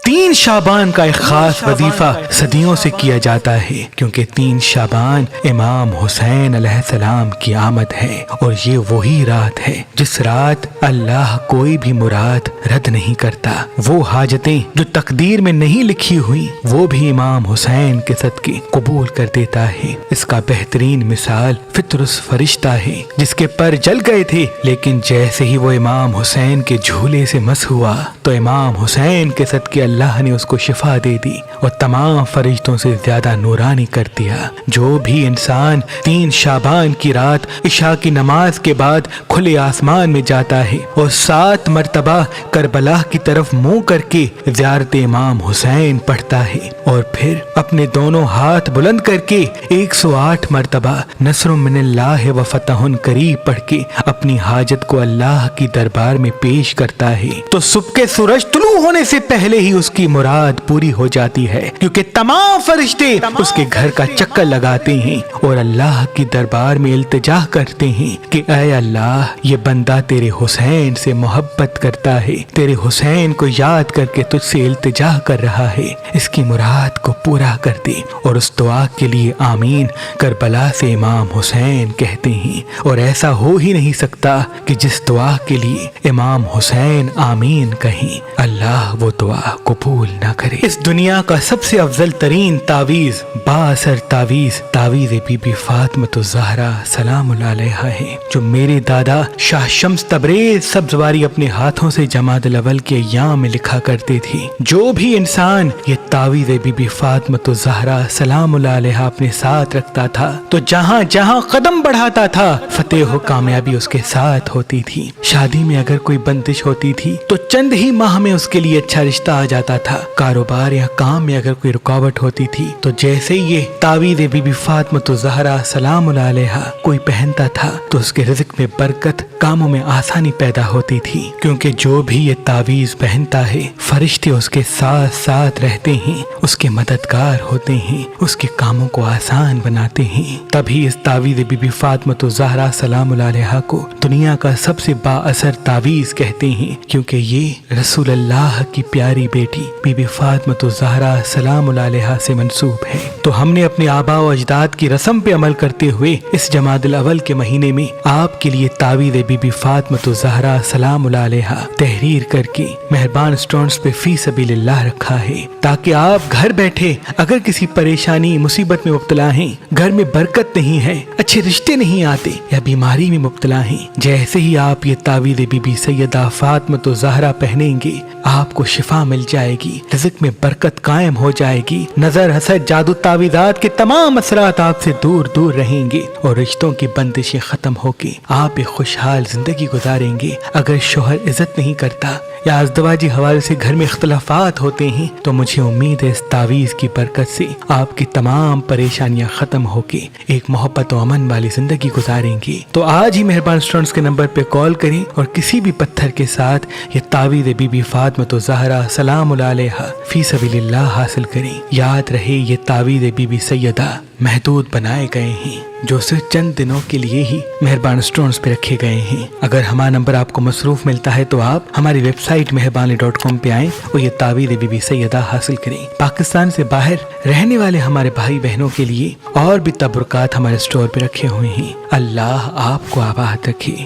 3 شعبان کا ایک خاص وظیفہ صدیوں سے کیا جاتا ہے، کیونکہ 3 شعبان امام حسین علیہ السلام کی آمد ہے، اور یہ وہی رات ہے جس رات اللہ کوئی بھی مراد رد نہیں کرتا۔ وہ حاجتیں جو تقدیر میں نہیں لکھی ہوئی وہ بھی امام حسین کے صدقے قبول کر دیتا ہے۔ اس کا بہترین مثال فطرس فرشتہ ہے جس کے پر جل گئے تھے، لیکن جیسے ہی وہ امام حسین کے جھولے سے مس ہوا تو امام حسین کے صدقے اللہ نے اس کو شفا دے دی اور تمام فرشتوں سے زیادہ نورانی کر دیا۔ جو بھی انسان 3 شعبان کی رات عشاء کی نماز کے بعد کھلے آسمان میں جاتا ہے اور 7 مرتبہ کربلا کی طرف منہ کر کے زیارت امام حسین پڑھتا ہے، اور پھر اپنے دونوں ہاتھ بلند کر کے 108 مرتبہ نصر من اللہ و فتح قریب پڑھ کے اپنی حاجت کو اللہ کی دربار میں پیش کرتا ہے، تو صبح کے سورج طلوع ہونے سے پہلے ہی اس کی مراد پوری ہو جاتی ہے، کیونکہ تمام فرشتے اس کے گھر کا چکر لگاتے ہیں اور اللہ کی دربار میں التجا کرتے ہیں کہ اے اللہ، یہ بندہ تیرے حسین سے محبت کرتا ہے، تیرے حسین کو یاد کر کے تجھ سے التجا کر رہا ہے، اس کی مراد کو پورا کر دے۔ اور اس دعا کے لیے آمین کربلا سے امام حسین کہتے ہیں، اور ایسا ہو ہی نہیں سکتا کہ جس دعا کے لیے امام حسین آمین کہیں اللہ وہ دعا قبول نہ کرے۔ اس دنیا کا سب سے افضل ترین تعویذ، با اثر تعویذ، تعویذ بی بی فاطمۃ الزہرا سلام اللہ علیہا ہے، جو میرے دادا شاہ شمس تبریز سبزواری اپنے ہاتھوں سے جمادی الاول کے ایام میں لکھا کرتے تھے۔ جو بھی انسان یہ تعویذ بی بی فاطمۃ الزہرا سلام اللہ علیہا اپنے ساتھ رکھتا تھا تو جہاں جہاں قدم بڑھاتا تھا فتح و کامیابی اس کے ساتھ ہوتی تھی۔ شادی میں اگر کوئی بندش ہوتی تھی تو چند ہی ماہ میں اس کے لیے اچھا رشتہ آ جاتا تھا۔ کاروبار یا کام میں اگر کوئی رکاوٹ ہوتی تھی تو جیسے یہ تعویذ بی بی فاطمۃ الزہرا سلام اللہ علیہا کوئی پہنتا تھا تو اس کے رزق میں برکت، کاموں میں آسانی پیدا ہوتی تھی، کیونکہ جو بھی یہ تعویذ پہنتا ہے فرشتے اس کے ساتھ ساتھ رہتے ہیں، اس کے مددگار ہوتے ہیں، اس کے کاموں کو آسان بناتے ہیں۔ تبھی اس تعویذ بی بی فاطمۃ الزہرا سلام اللہ علیہا کو دنیا کا سب سے با اثر تعویذ کہتے ہیں، کیونکہ یہ رسول اللہ کی پیاری بیٹی بی بی فاطمۃ الزہرا سلام اللہ علیہا سے منسوب ہے۔ تو ہم نے اپنے آباء و اجداد کی رسم پہ عمل کرتے ہوئے اس جمادی الاول کے مہینے میں آپ کے لیے تعویذ بی بی فاطمۃ الزہرا سلام اللہ علیہا تحریر کر کے مہربان اسٹونز پہ فی سبیل اللہ رکھا ہے، تاکہ آپ گھر بیٹھے اگر کسی پریشانی مصیبت میں مبتلا ہیں، گھر میں برکت نہیں ہے، اچھے رشتے نہیں آتے یا بیماری میں مبتلا ہیں، جیسے ہی آپ یہ تعویذ بی بی سیدہ فاطمۃ الزہرا پہنیں گے آپ کو شفا مل جائے گی، رزق میں برکت قائم ہو جائے گی، نظر حسد جادو تعویذات کے تمام اثرات آپ سے دور دور رہیں گے، اور رشتوں کی بندشیں ختم ہو کے آپ ایک خوشحال زندگی گزاریں گے۔ اگر شوہر عزت نہیں کرتا یا ازدواجی حوالے سے گھر میں اختلافات ہوتے ہیں تو مجھے امید ہے اس تعویذ کی برکت سے آپ کی تمام پریشانیاں ختم ہو کے ایک محبت و امن والی زندگی گزاریں گے۔ تو آج ہی مہربان اسٹوڈنٹس کے نمبر پہ کال کریں اور کسی بھی پتھر کے ساتھ یہ تعویذ بی بی فاطمۃ الزہرا سلام اللہ علیہا فی سبیل اللہ حاصل کریں۔ یاد رہے یہ تعویذ بی بی سیدہ محدود بنائے گئے ہیں جو صرف چند دنوں کے لیے ہی مہربان اسٹونز پہ رکھے گئے ہیں۔ اگر ہمارا نمبر آپ کو مصروف ملتا ہے تو آپ ہماری ویب سائٹ مہربانی.com پہ آئیں اور یہ تعویذ بی بی سیدہ حاصل کریں۔ پاکستان سے باہر رہنے والے ہمارے بھائی بہنوں کے لیے اور بھی تبرکات ہمارے اسٹور پہ رکھے ہوئے ہیں۔ اللہ آپ کو آباد رکھے۔